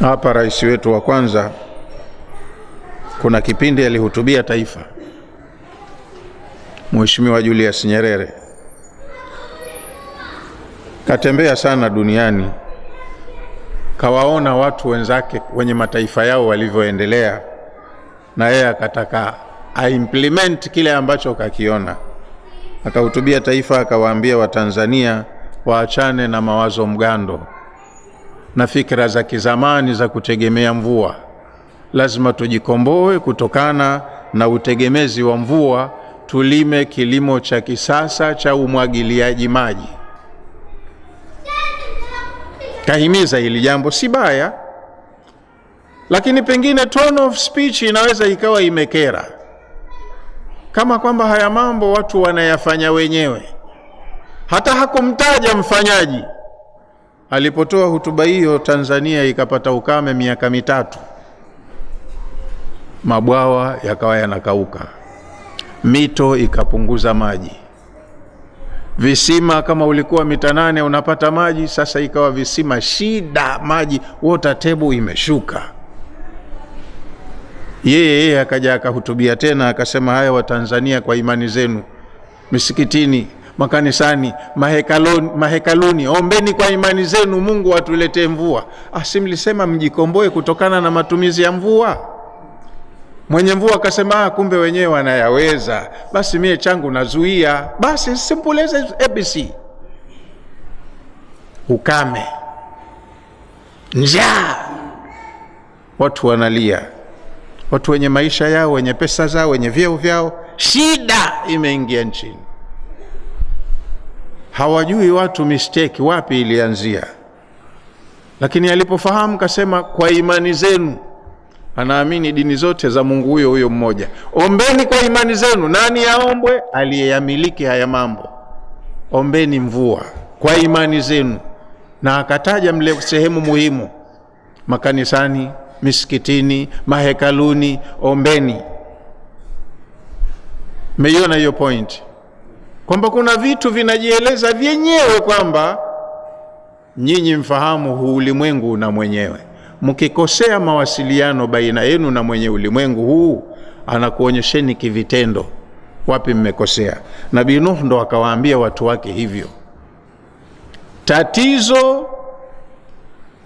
Hapa rais wetu wa kwanza kuna kipindi alihutubia taifa, Mheshimiwa Julius Nyerere. Katembea sana duniani, kawaona watu wenzake wenye mataifa yao walivyoendelea, na yeye akataka implement kile ambacho kakiona. Akahutubia taifa, akawaambia Watanzania waachane na mawazo mgando na fikra za kizamani za kutegemea mvua. Lazima tujikomboe kutokana na utegemezi wa mvua, tulime kilimo cha kisasa cha umwagiliaji maji. Kahimiza hili jambo si baya, lakini pengine tone of speech inaweza ikawa imekera, kama kwamba haya mambo watu wanayafanya wenyewe. Hata hakumtaja mfanyaji. Alipotoa hutuba hiyo, Tanzania ikapata ukame miaka 3. Mabwawa yakawa yanakauka, mito ikapunguza maji, visima kama ulikuwa mita 8 unapata maji, sasa ikawa visima shida, maji water table imeshuka. Yeye akaja akahutubia tena, akasema haya Watanzania, kwa imani zenu misikitini, makanisani, mahekaluni, ombeni kwa imani zenu Mungu atuletee mvua. Simlisema mjikomboe kutokana na matumizi ya mvua? Mwenye mvua akasema kumbe wenyewe wanayaweza, basi mie changu nazuia. Basi simple as ABC. Ukame, njaa, watu wanalia, watu wenye maisha yao, wenye pesa zao, wenye vyeo vyao, shida imeingia nchini. Hawajui watu mistake wapi ilianzia. Lakini alipofahamu kasema kwa imani zenu, anaamini dini zote za Mungu huyo huyo mmoja. Ombeni kwa imani zenu. Nani aombwe? Aliyeyamiliki haya mambo. Ombeni mvua kwa imani zenu. Na akataja mle sehemu muhimu: makanisani, misikitini, mahekaluni, ombeni. Meiona hiyo point? Kwamba kuna vitu vinajieleza vyenyewe kwamba nyinyi mfahamu huu ulimwengu una mwenyewe. Mkikosea mawasiliano baina yenu na mwenye ulimwengu huu, anakuonyesheni kivitendo wapi mmekosea. Nabii Nuh ndo akawaambia watu wake hivyo. Tatizo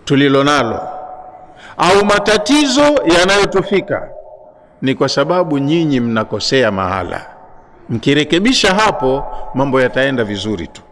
tulilonalo au matatizo yanayotufika ni kwa sababu nyinyi mnakosea mahala. Mkirekebisha hapo, mambo yataenda vizuri tu.